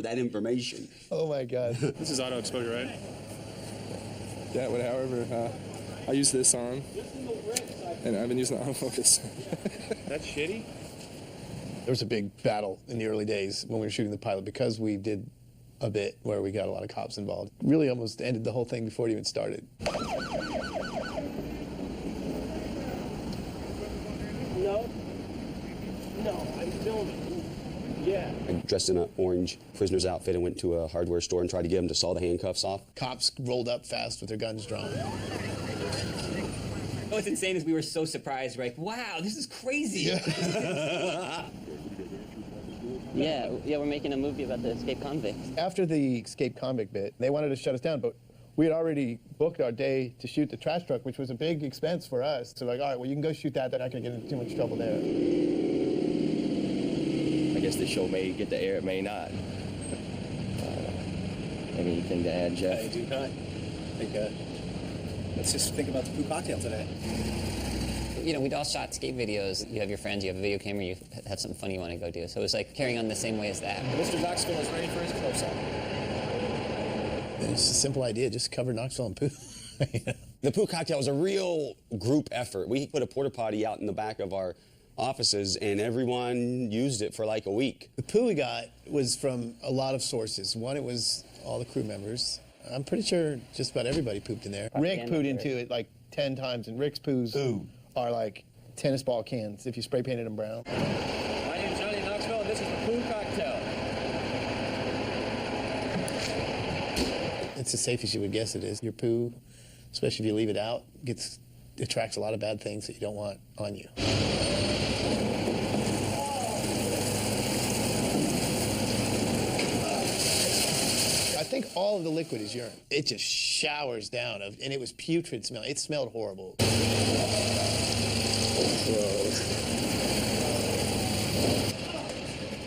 that information. Oh my God. This is auto exposure, right? Yeah, however, I use this on, and I've been using the autofocus. That's shitty? There was a big battle in the early days when we were shooting the pilot because we did a bit where we got a lot of cops involved. Really almost ended the whole thing before it even started. No, I'm filming. Yeah. I dressed in an orange prisoner's outfit and went to a hardware store and tried to get him to saw the handcuffs off. Cops rolled up fast with their guns drawn. What's insane is we were so surprised. We're like, wow, this is crazy. Yeah, we're making a movie about the escaped convicts. After the escaped convict bit, they wanted to shut us down, but we had already booked our day to shoot the trash truck, which was a big expense for us. So like, all right, well, you can go shoot that. They're not going to get into too much trouble there. I guess the show may get to air, it may not. Anything to add, Jeff? I do not. I think, let's just think about the poo cocktail today. You know, we'd all shot skate videos. You have your friends, you have a video camera, you have something funny you want to go do. So it was like carrying on the same way as that. Mr. Knoxville is ready for his close-up. It's a simple idea, just cover Knoxville in poo. The poo cocktail was a real group effort. We put a porta potty out in the back of our offices, and everyone used it for like a week. The poo we got was from a lot of sources. One, it was all the crew members. I'm pretty sure just about everybody pooped in there. Rick pooed into it like 10 times, and Rick's poos are like tennis ball cans if you spray painted them brown. My name's Johnny Knoxville, and this is the poo cocktail. It's as safe as you would guess it is. Your poo, especially if you leave it out, attracts a lot of bad things that you don't want on you. I think all of the liquid is urine. It just showers down, and it was putrid smell. It smelled horrible.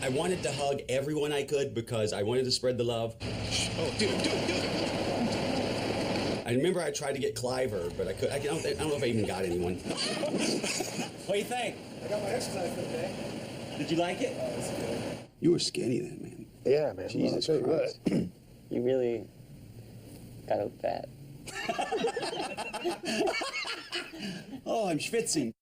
I wanted to hug everyone I could because I wanted to spread the love. Oh, do it. I remember I tried to get Cliver, but I don't know if I even got anyone. What do you think? I got my exercise for the day. Did you like it? Oh, that's good. You were skinny then, man. Yeah, man. Jesus well, Christ. You really got out fat. Oh, I'm schwitzing.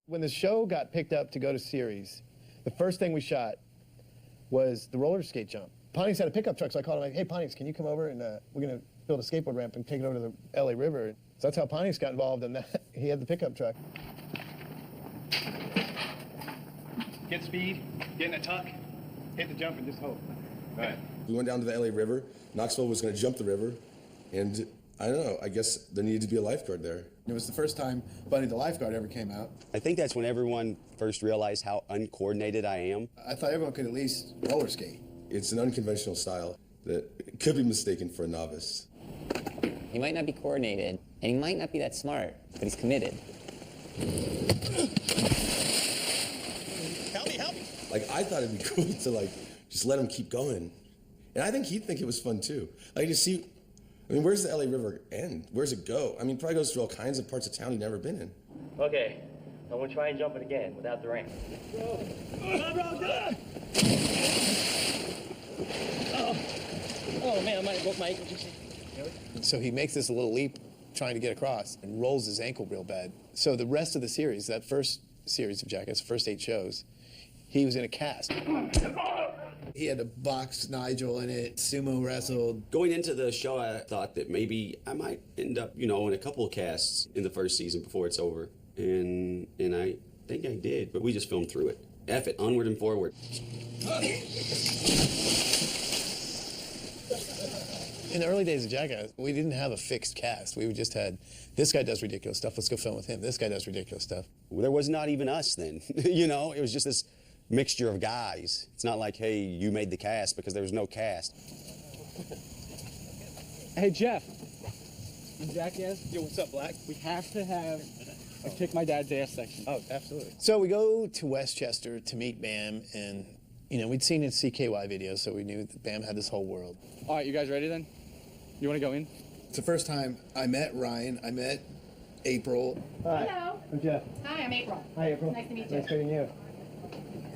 When the show got picked up to go to series, the first thing we shot was the roller skate jump. Pontius had a pickup truck, so I called him like, hey, Pontius, can you come over and we're going to build a skateboard ramp and take it over to the LA River. So that's how Pontius got involved in that. He had the pickup truck. Get speed, get in a tuck, hit the jump, and just hope. Right. We went down to the LA River. Knoxville was going to jump the river, and I don't know, I guess there needed to be a lifeguard there. It was the first time Bunny the lifeguard ever came out. I think that's when everyone first realized how uncoordinated I am. I thought everyone could at least roller skate. It's an unconventional style that could be mistaken for a novice. He might not be coordinated, and he might not be that smart, but he's committed. Help me. Like, I thought it'd be cool to, like, just let him keep going. And I think he'd think it was fun, too. Like, you see, I mean, where's the LA River end? Where's it go? I mean, it probably goes through all kinds of parts of town he'd never been in. Okay, I'm gonna try and jump it again without the ramp. Oh man, I might have broke my ankle. So he makes this little leap trying to get across and rolls his ankle real bad. So the rest of the series, that first series of Jackass, the first 8 shows, he was in a cast. He had to box Nigel in it, sumo wrestled. Going into the show, I thought that maybe I might end up, in a couple of casts in the first season before it's over. And I think I did, but we just filmed through it. F it, onward and forward. In the early days of Jackass, we didn't have a fixed cast. We just had, this guy does ridiculous stuff, let's go film with him. This guy does ridiculous stuff. There was not even us then. It was just this mixture of guys. It's not like, hey, you made the cast, because there was no cast. Hey, Jeff. In Jackass? Yo, what's up, Black? We have to have a kick my dad's ass section. Oh, absolutely. So we go to Westchester to meet Bam, and, we'd seen his CKY videos, so we knew that Bam had this whole world. All right, you guys ready then? You want to go in? It's the first time I met Ryan, I met April. Hello. I'm Jeff. Hi, I'm April. Hi, April. Nice to meet you. Nice meeting you.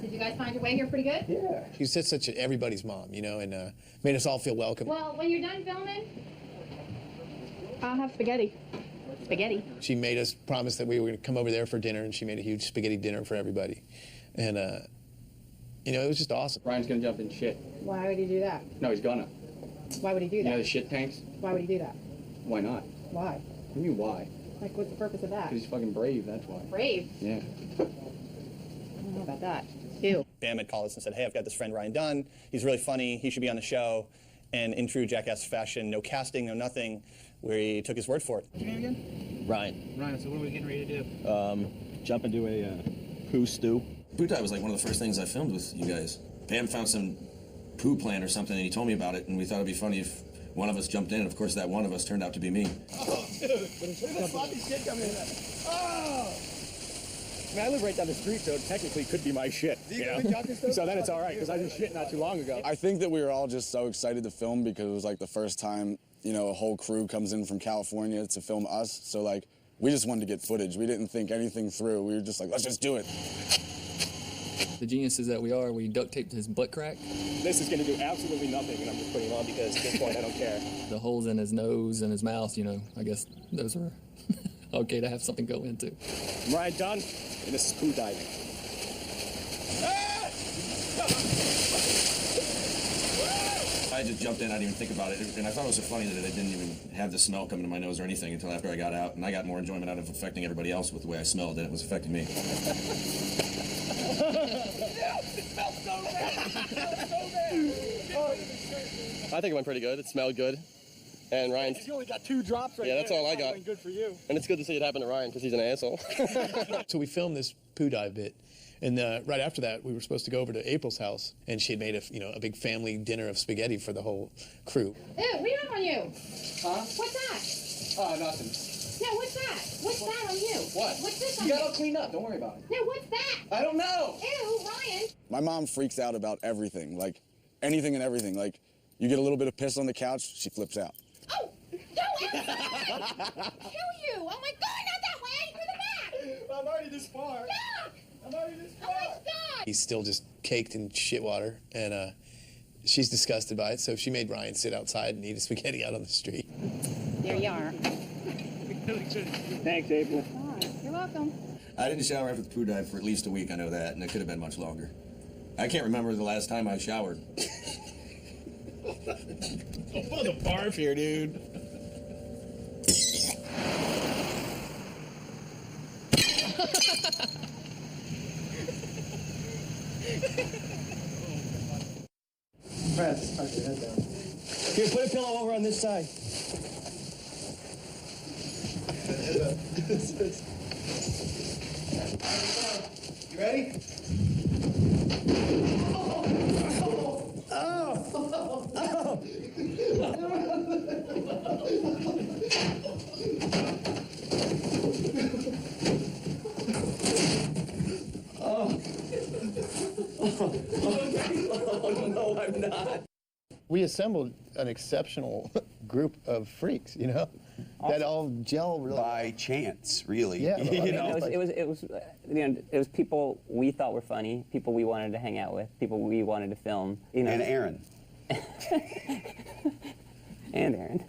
Did you guys find your way here pretty good? Yeah. She's just such everybody's mom, you know, and made us all feel welcome. Well, when you're done filming, I'll have spaghetti. Spaghetti. She made us promise that we were going to come over there for dinner, and she made a huge spaghetti dinner for everybody. And, you know, it was just awesome. Ryan's gonna jump in shit. Why would he do that? No, he's gonna. Why would he do You that? know the shit tanks? Why would he do that? Why not? Why? What do you mean why? Like, what's the purpose of that? Because he's fucking brave, that's why. Brave? Yeah. I don't know about that. Ew. Bam had called us and said, hey, I've got this friend Ryan Dunn. He's really funny. He should be on the show. And in true Jackass fashion, no casting, no nothing, where he took his word for it. What's your name again? Ryan. Ryan, so what are we getting ready to do? Jump into a poo stew. Poo dive was like one of the first things I filmed with you guys. Pam found some poo plant or something, and he told me about it, and we thought it'd be funny if one of us jumped in, and of course that one of us turned out to be me. Oh, dude. Look at the sloppy shit coming in there. Oh! I mean, I live right down the street, so it technically could be my shit. You know? So then it's all right, because I did shit not too long ago. I think that we were all just so excited to film because it was like the first time, you know, a whole crew comes in from California to film us. So, like, we just wanted to get footage. We didn't think anything through. We were just like, let's just do it. The geniuses that we are, we duct taped his butt crack. This is going to do absolutely nothing, and I'm just putting him on because at this point I don't care. The holes in his nose and his mouth, you know, I guess those are okay to have something go into. I'm Ryan Dunn, and this is poo diving. I just jumped in, I didn't even think about it, and I thought it was so funny that I didn't even have the smell coming to my nose or anything until after I got out, and I got more enjoyment out of affecting everybody else with the way I smelled than it was affecting me. I think it went pretty good. It smelled good. And Ryan... You only got 2 drops right there. Yeah, that's all I got. Good for you. And it's good to see it happen to Ryan, because he's an asshole. So we filmed this poo dive bit, and right after that, we were supposed to go over to April's house, and she had made a big family dinner of spaghetti for the whole crew. Ew, what do you have on you? Huh? What's that? Oh, nothing. No, what's that? What's that on you? What? What's this on You you? got all cleaned up. Don't worry about it. No, what's that? I don't know. Ew, Ryan. My mom freaks out about everything, like anything and everything. Like, you get a little bit of piss on the couch, she flips out. Oh, don't answer that! Kill you! Oh my God, not that way! Through the back! I'm already this far. Look! I'm already this Oh my God! He's still just caked in shit water, and she's disgusted by it, so she made Ryan sit outside and eat his spaghetti out on the street. There you are. Thanks, April. You're welcome. I didn't shower after the poo dive for at least a week, I know that, and it could have been much longer. I can't remember the last time I showered. Don't pull the barf here, dude. Press. Tuck your head down. Here, put a pillow over on this side. You ready? No, I'm not. We assembled an exceptional group of freaks, you know, that all gel really By chance, really. Yeah, You know? It was people we thought were funny, people we wanted to hang out with, people we wanted to film. You know. And Aaron. And Aaron.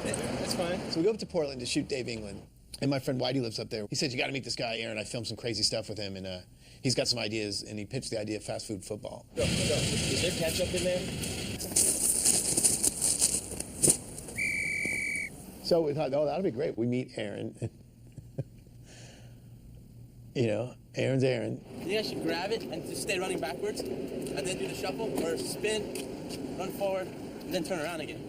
That's fine. So we go up to Portland to shoot Dave England, and my friend Whitey lives up there. He said, you got to meet this guy, Aaron. I filmed some crazy stuff with him, and he's got some ideas, and he pitched the idea of fast food football. Go. Is there ketchup in there? So we thought, oh, that'll be great. We meet Aaron. You know, Aaron's Aaron. You think I should grab it and just stay running backwards, and then do the shuffle, or spin, run forward, and then turn around again?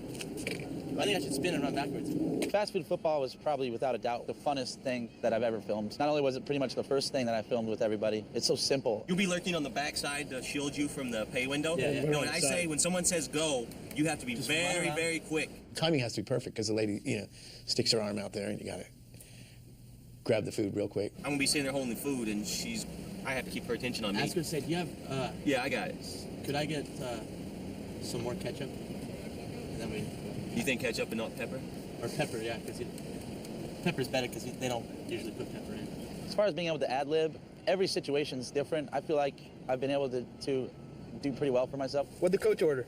I think I should spin and run backwards. Fast food football was probably, without a doubt, the funnest thing that I've ever filmed. Not only was it pretty much the first thing that I filmed with everybody, it's so simple. You'll be lurking on the backside to shield you from the pay window. Yeah. No, and I say when someone says go, you have to be very, very quick. Timing has to be perfect because the lady, you know, sticks her arm out there and you got to grab the food real quick. I'm gonna be sitting there holding the food, and I have to keep her attention on me. I was gonna say, do you have? Yeah, I got it. Could I get some more ketchup? And then we. You think ketchup and not pepper? Or pepper, yeah, because pepper's better because they don't usually put pepper in. As far as being able to ad-lib, every situation's different. I feel like I've been able to do pretty well for myself. What'd the coach order?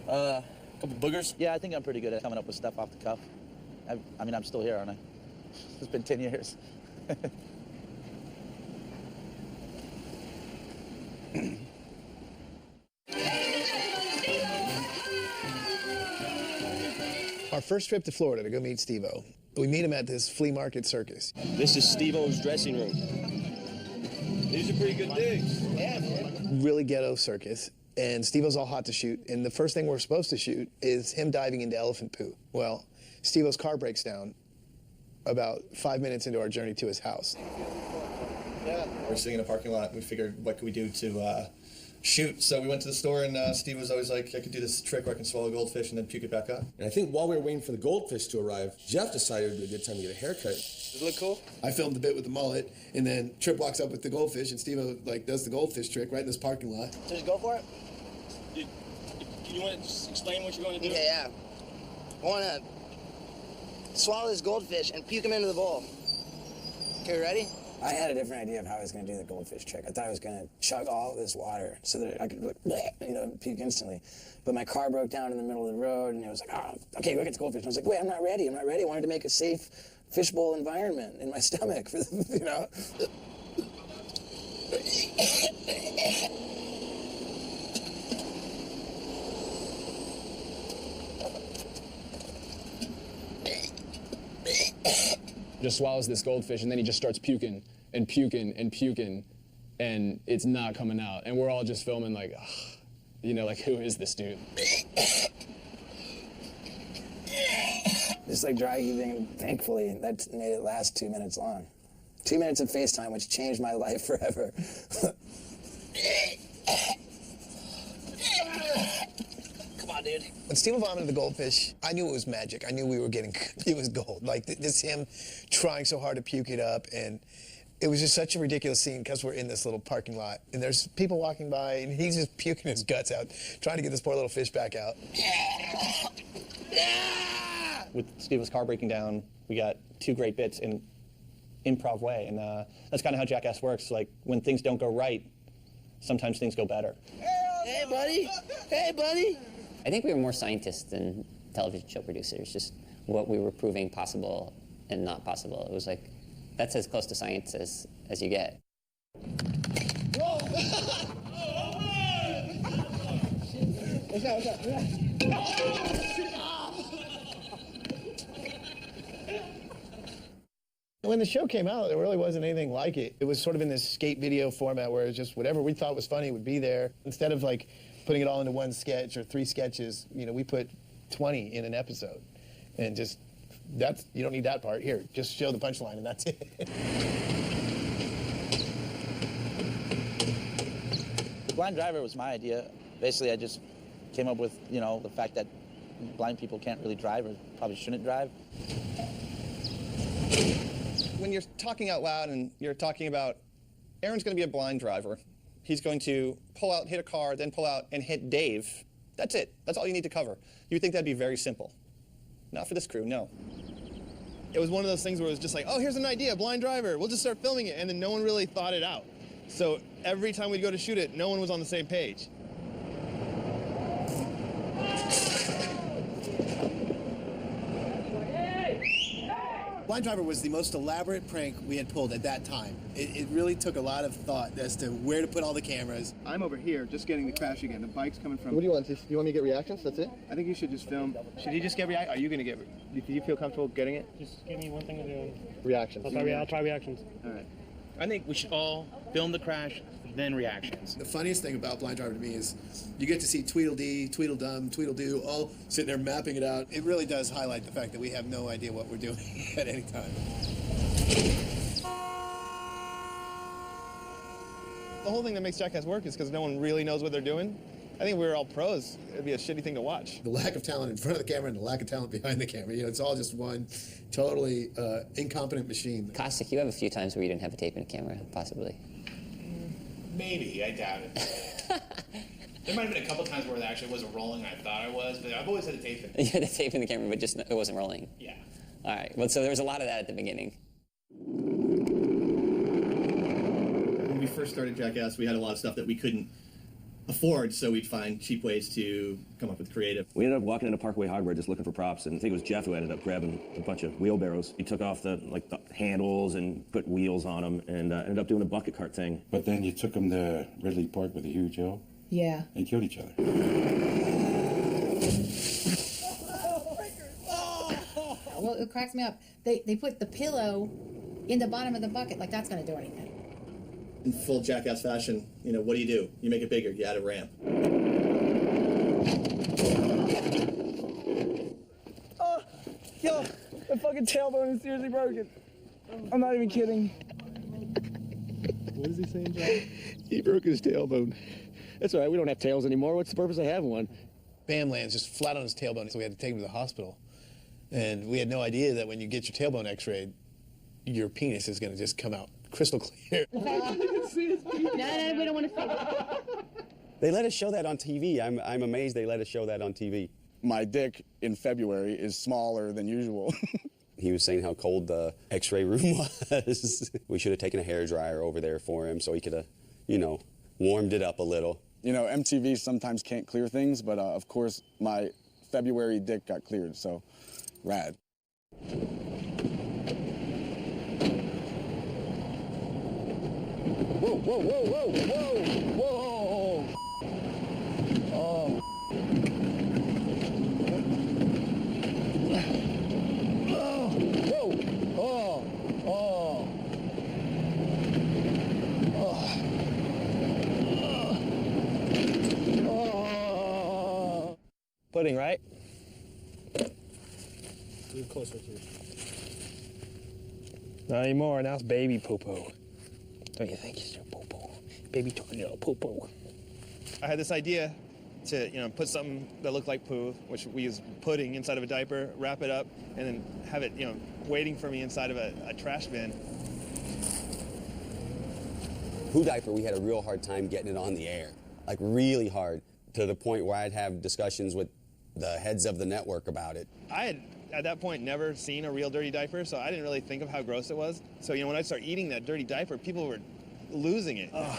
A couple boogers? Yeah, I think I'm pretty good at coming up with stuff off the cuff. I mean, I'm still here, aren't I? It's been 10 years. Our first trip to Florida to go meet Steve-O. We meet him at this flea market circus. This is Steve-O's dressing room. These are pretty good digs. Yeah, man. Really ghetto circus. And Steve-O's all hot to shoot. And the first thing we're supposed to shoot is him diving into elephant poo. Well, Steve-O's car breaks down about 5 minutes into our journey to his house. Yeah. We're sitting in a parking lot. We figured, what could we do to shoot? So we went to the store, and Steve was always like, I could do this trick where I can swallow a goldfish and then puke it back up. And I think while we were waiting for the goldfish to arrive, Jeff decided it would be a good time to get a haircut. Does it look cool? I filmed the bit with the mullet, and then Trip walks up with the goldfish, and Steve-O does the goldfish trick right in this parking lot. So just go for it? Can you want to just explain what you're going to do? Yeah. I want to swallow this goldfish and puke him into the bowl. Okay, ready? I had a different idea of how I was going to do the goldfish trick. I thought I was going to chug all of this water so that I could, puke instantly. But my car broke down in the middle of the road, and it was like, oh, okay, go get the goldfish. And I was like, wait, I'm not ready. I wanted to make a safe fishbowl environment in my stomach, for Just swallows this goldfish, and then he just starts puking and puking and puking, and it's not coming out. And we're all just filming like, who is this dude? Just like dry heaving, thankfully, that made it last 2 minutes long. 2 minutes of FaceTime, which changed my life forever. Come on, dude. When Steve vomited the goldfish, I knew it was magic. I knew we were getting, it was gold. Like, this him trying so hard to puke it up, and it was just such a ridiculous scene because we're in this little parking lot, and there's people walking by, and he's just puking his guts out, trying to get this poor little fish back out. With Steve-O's car breaking down, we got 2 great bits in improv way, and that's kind of how Jackass works. Like, when things don't go right, sometimes things go better. Hey, buddy. Hey, buddy. I think we were more scientists than television show producers, just what we were proving possible and not possible. It was like, that's as close to science as you get. When the show came out, there really wasn't anything like it. It was sort of in this skate video format where it was just whatever we thought was funny would be there. Instead of like putting it all into one sketch or 3 sketches, we put 20 in an episode. And just, you don't need that part. Here, just show the punchline and that's it. Blind Driver was my idea. Basically, I just came up with, the fact that blind people can't really drive or probably shouldn't drive. When you're talking out loud and you're talking about Aaron's going to be a blind driver, he's going to pull out, hit a car, then pull out and hit Dave. That's it. That's all you need to cover. You would think that'd be very simple. Not for this crew, no. It was one of those things where it was just like, oh, here's an idea, blind driver. We'll just start filming it. And then no one really thought it out. So every time we'd go to shoot it, no one was on the same page. Blind Driver was the most elaborate prank we had pulled at that time. It really took a lot of thought as to where to put all the cameras. I'm over here just getting the crash again. The bike's coming from... What do you want? You want me to get reactions? That's it? I think you should just film. Should he just get react? Are you going to get... Do you feel comfortable getting it? Just give me one thing to do. Reactions. I'll try reactions. All right. I think we should all film the crash, then reactions. The funniest thing about Blind Driver to me is you get to see Tweedledee, Tweedledum, Tweedledoo all sitting there mapping it out. It really does highlight the fact that we have no idea what we're doing at any time. The whole thing that makes Jackass work is because no one really knows what they're doing. I think if we were all pros, it'd be a shitty thing to watch. The lack of talent in front of the camera and the lack of talent behind the camera, it's all just one totally incompetent machine. Caustic, you have a few times where you didn't have a tape and a camera, possibly. Maybe, I doubt it. There might have been a couple times where it actually wasn't rolling. I thought I was, but I've always had the tape in. You had the tape in the camera, but just it wasn't rolling. Yeah. All right. Well, so there was a lot of that at the beginning. When we first started Jackass, we had a lot of stuff that we couldn't afford, so we'd find cheap ways to come up with creative. We ended up walking into Parkway Hardware just looking for props, and I think it was Jeff who ended up grabbing a bunch of wheelbarrows. He took off the handles and put wheels on them, and ended up doing a bucket cart thing. But then you took them to Ridley Park with a huge hill. Yeah. And killed each other. Well, it cracks me up. They put the pillow in the bottom of the bucket, like that's gonna do anything. In full Jackass fashion, you know, what do? You make it bigger, you add a ramp. Oh, yo, the fucking tailbone is seriously broken. I'm not even kidding. What is he saying, John? He broke his tailbone. That's all right, we don't have tails anymore. What's the purpose of having one? Bam lands just flat on his tailbone, so we had to take him to the hospital. And we had no idea that when you get your tailbone x-rayed, your penis is going to just come out crystal clear. No, we don't want to see that. They let us show that on TV. I'm amazed they let us show that on TV. My dick in February is smaller than usual. He was saying how cold the x-ray room was. We should have taken a hairdryer over there for him so he could have, you know, warmed it up a little. You know, MTV sometimes can't clear things, but of course my February dick got cleared, so rad. Whoa, whoa, whoa, whoa, whoa, whoa. Oh. Whoa. Oh. Oh. Oh. Pudding, right? Move closer to you. Not anymore. Now it's baby poo-poo. Don't you think it's your poo-poo? Baby tornado poo-poo. I had this idea to, you know, put something that looked like poo, which we use pudding inside of a diaper, wrap it up, and then have it, you know, waiting for me inside of a trash bin. Poo diaper, we had a real hard time getting it on the air. Like really hard, to the point where I'd have discussions with the heads of the network about it. I had, at that point, never seen a real dirty diaper, so I didn't really think of how gross it was. So, you know, when I started eating that dirty diaper, people were losing it. I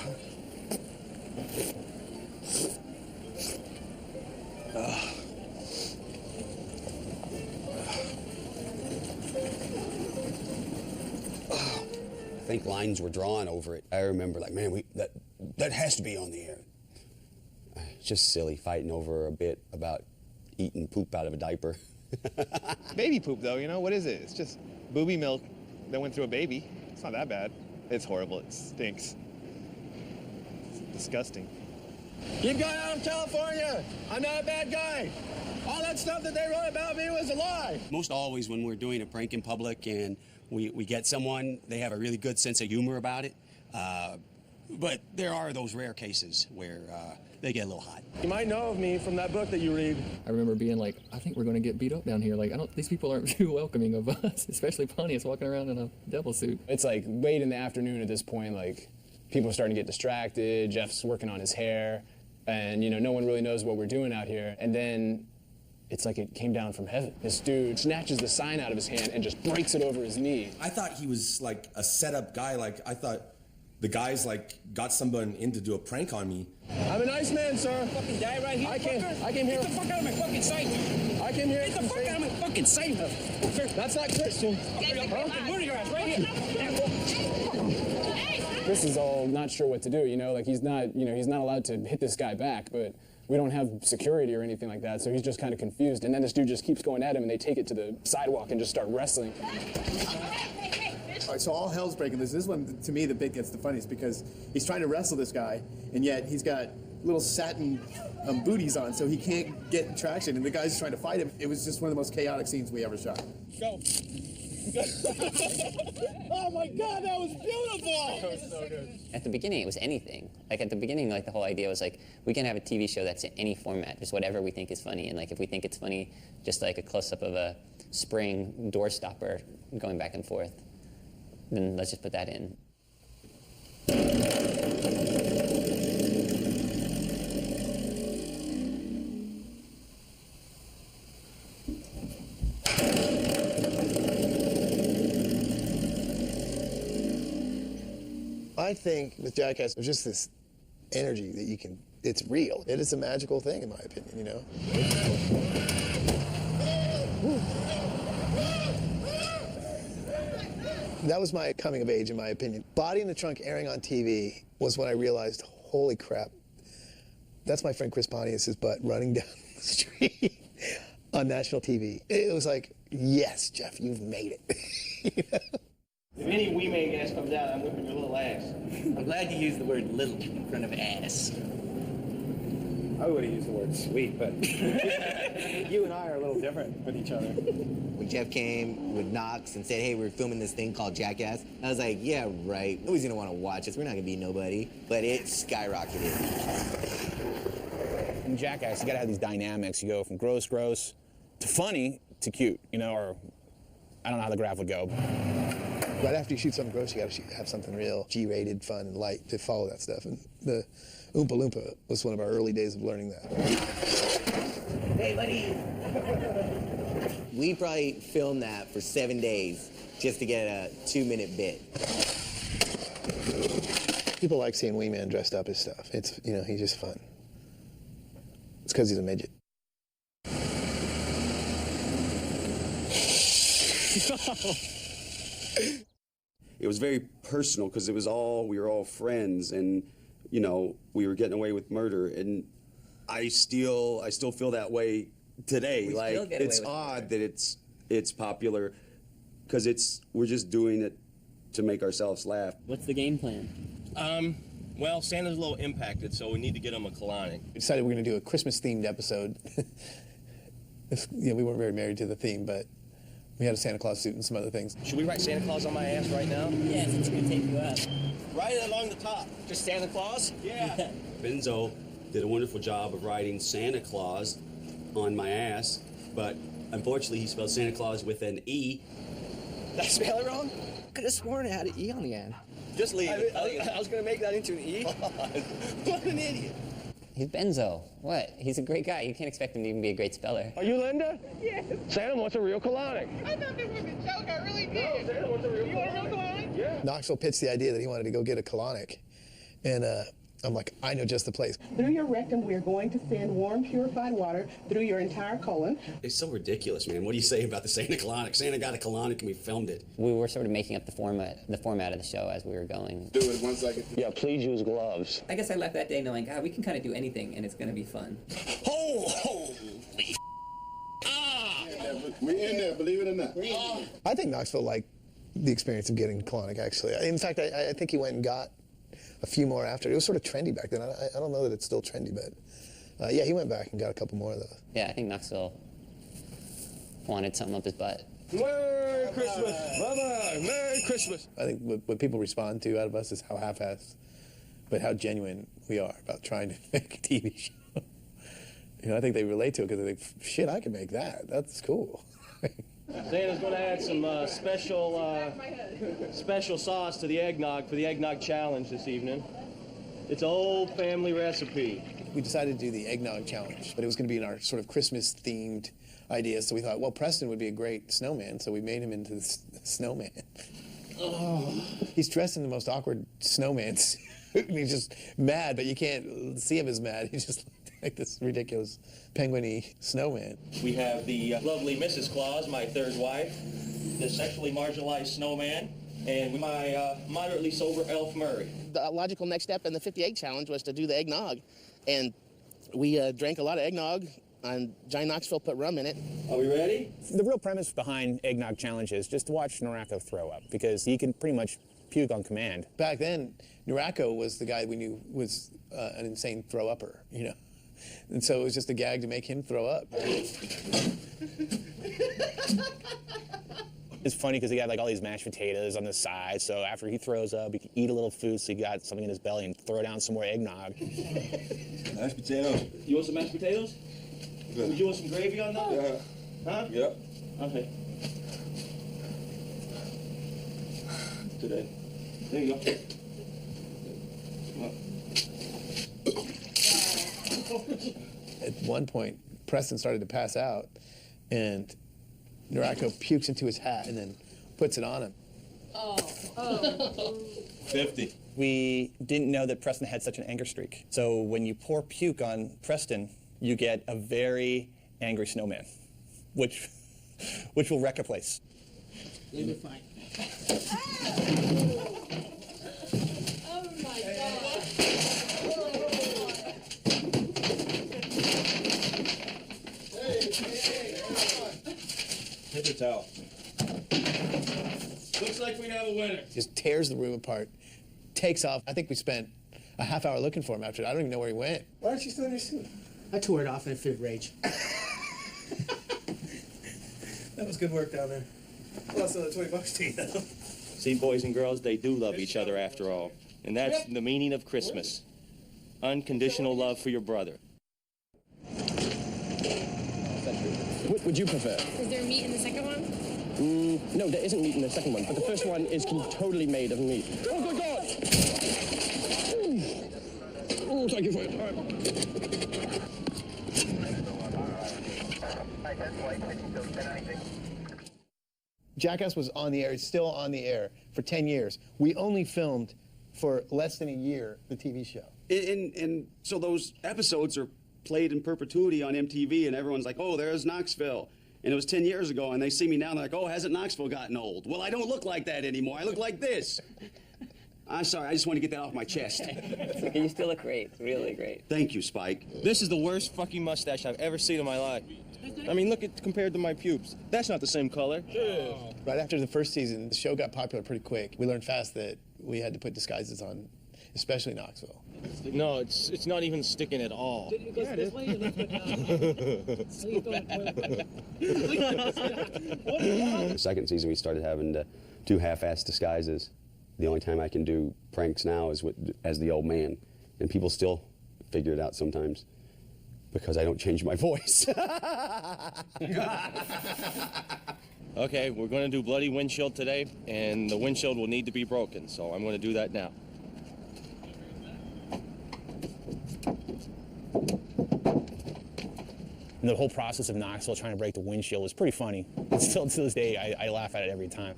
think lines were drawn over it. I remember, like, man, that has to be on the air. It's just silly fighting over a bit about eating poop out of a diaper. Baby poop, though, you know, what is it? It's just booby milk that went through a baby. It's not that bad. It's horrible. It stinks. It's disgusting. Keep going out of California. I'm not a bad guy. All that stuff that they wrote about me was a lie. Most always when we're doing a prank in public and we get someone, they have a really good sense of humor about it. But there are those rare cases where they get a little hot. You might know of me from that book that you read. I remember being like, I think we're going to get beat up down here. Like, these people aren't too welcoming of us, especially Pontius walking around in a devil suit. It's like late in the afternoon at this point, like people are starting to get distracted. Jeff's working on his hair, and you know, no one really knows what we're doing out here. And then it's like it came down from heaven. This dude snatches the sign out of his hand and just breaks it over his knee. I thought he was like a setup guy. Like, I thought the guys like got someone in to do a prank on me. I'm a nice man, sir. Fucking die right here. I came here. Get the fuck out of my fucking sight. I came here. Get the fuck out of my fucking sight. That's not Christian. Fucking murder your ass right here. Chris is all not sure what to do, you know, like he's not allowed to hit this guy back, but we don't have security or anything like that, so he's just kind of confused. And then this dude just keeps going at him, and they take it to the sidewalk and just start wrestling. All right, so all hell's breaking loose. This one, to me, the bit gets the funniest because he's trying to wrestle this guy, and yet he's got little satin booties on, so he can't get traction, and the guy's trying to fight him. It was just one of the most chaotic scenes we ever shot. Go. Oh my God, that was beautiful! That was so good. At the beginning, it was anything. Like at the beginning, like the whole idea was like, we can have a TV show that's in any format, just whatever we think is funny. And like if we think it's funny, just like a close-up of a spring door stopper going back and forth, then let's just put that in. I think with Jackass, there's just this energy that you can, it's real. It is a magical thing, in my opinion, you know? That was my coming of age, in my opinion. Body in the Trunk airing on TV was when I realized, holy crap, that's my friend Chris Pontius's butt running down the street on national TV. It was like, yes, Jeff, you've made it. You know? If any wee man gas comes out, I'm whipping your little ass. I'm glad you used the word little in front of ass. I would have used the word sweet, but you and I are a little different with each other. When Jeff came with Knox and said, hey, we're filming this thing called Jackass, I was like, yeah, right. Nobody's gonna wanna watch us. We're not gonna be nobody. But it skyrocketed. In Jackass, you gotta have these dynamics. You go from gross to funny to cute, you know, or I don't know how the graph would go. Right after you shoot something gross, you gotta have something real G-rated, fun, and light to follow that stuff. And the Oompa Loompa was one of our early days of learning that. Hey, buddy. We probably filmed that for 7 days just to get a 2-minute bit. People like seeing Wee Man dressed up as stuff. It's, you know, he's just fun. It's because he's a midget. It was very personal because we were all friends, and you know, we were getting away with murder, and I still feel that way today. Like, it's odd that it's popular because we're just doing it to make ourselves laugh. What's the game plan? Well, Santa's a little impacted, so we need to get him a colonic. We decided we're going to do a Christmas-themed episode. You know, we weren't very married to the theme, but we had a Santa Claus suit and some other things. Should we write Santa Claus on my ass right now? Yes, it's going to take you up. Write it along the top. Just Santa Claus? Yeah. Benzo did a wonderful job of writing Santa Claus on my ass, but unfortunately he spelled Santa Claus with an E. Did I spell it wrong? Could have sworn it had an E on the end. Just leave it. I was going to make that into an E. What an idiot. He's Benzo. What? He's a great guy. You can't expect him to even be a great speller. Are you Linda? Yes. Santa wants a real colonic. I thought this was a joke. I really did. No, Santa wants a real You want a real colonic? Yeah. Knoxville pitched the idea that he wanted to go get a colonic, and I'm like, I know just the place. Through your rectum, we are going to send warm, purified water through your entire colon. It's so ridiculous, man. What do you say about the Santa colonic? Santa got a colonic and we filmed it. We were sort of making up the format of the show as we were going. Do it 1 second. Yeah, please use gloves. I guess I left that day knowing, God, we can kind of do anything and it's going to be fun. Holy We're in there, believe it or not. I think Knoxville liked the experience of getting colonic, actually. In fact, I think he went and got a few more after. It was sort of trendy back then. I don't know that it's still trendy, but yeah, he went back and got a couple more of those. Yeah, I think Knoxville wanted something up his butt. Merry Christmas. Bye-bye. Merry Christmas. I think what people respond to out of us is how half-assed, but how genuine we are about trying to make a TV show. You know, I think they relate to it because they think, shit, I can make that. That's cool. Santa's going to add some special sauce to the eggnog for the eggnog challenge this evening. It's an old family recipe. We decided to do the eggnog challenge, but it was going to be in our sort of Christmas-themed idea. So we thought, well, Preston would be a great snowman, so we made him into the snowman. Oh. He's dressed in the most awkward snowman suit. He's just mad, but you can't see him as mad. He's just like this ridiculous penguin-y snowman. We have the lovely Mrs. Claus, my third wife, the sexually marginalized snowman, and my moderately sober elf Murray. The logical next step in the 58 challenge was to do the eggnog. And we drank a lot of eggnog, and Johnny Knoxville put rum in it. Are we ready? The real premise behind Eggnog Challenge is just to watch Noracco throw up, because he can pretty much puke on command. Back then, Noracco was the guy we knew was an insane throw-upper, you know. And so it was just a gag to make him throw up. It's funny because he got like all these mashed potatoes on the side, so after he throws up, he can eat a little food so he got something in his belly and throw down some more eggnog. Mashed potatoes. You want some mashed potatoes? Yeah. Would you want some gravy on that? Yeah. Huh? Yep. Okay. Today. There you go. At one point, Preston started to pass out, and Noracco pukes into his hat and then puts it on him. Oh. 50. We didn't know that Preston had such an anger streak. So when you pour puke on Preston, you get a very angry snowman, which will wreck a place. You'll be fine. Oh my God. Paper towel. Looks like we have a winner. Just tears the room apart, takes off. I think we spent a half hour looking for him after that. I don't even know where he went. Why aren't you still in your suit? I tore it off in a fit of rage. That was good work down there. I lost another $20 to you, though. See, boys and girls, they do love each other after all. And that's the meaning of Christmas. Unconditional love for your brother. What would you prefer? Is there meat in the second one? No, there isn't meat in the second one, but the first one is totally made of meat. Oh, my God! Oh, thank you for it. All right. Jackass was on the air, it's still on the air for 10 years. We only filmed for less than a year the TV show. And so those episodes are played in perpetuity on MTV, and everyone's like, oh, there's Knoxville. And it was 10 years ago, and they see me now, and they're like, oh, hasn't Knoxville gotten old? Well, I don't look like that anymore. I look like this. I'm sorry, I just want to get that off my chest. You still look great, really great. Thank you, Spike. This is the worst fucking mustache I've ever seen in my life. I mean, look at compared to my pubes. That's not the same color. Right after the first season, the show got popular pretty quick. We learned fast that we had to put disguises on, especially Knoxville. No, it's not even sticking at all. Yeah, it is. The second season, we started having to do half-assed disguises. The only time I can do pranks now is as the old man, and people still figure it out sometimes because I don't change my voice. Okay, we're going to do bloody windshield today, and the windshield will need to be broken, so I'm going to do that now. And the whole process of Knoxville trying to break the windshield was pretty funny. Still to this day, I laugh at it every time.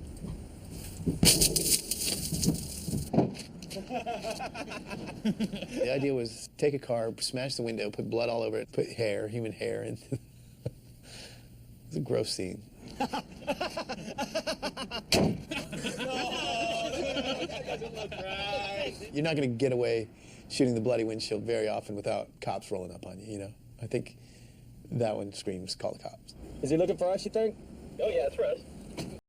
The idea was take a car, smash the window, put blood all over it, put hair, human hair, and it's a gross scene. You're not going to get away shooting the bloody windshield very often without cops rolling up on you, you know? I think that one screams, call the cops. Is he looking for us, you think? Oh, yeah, it's for us.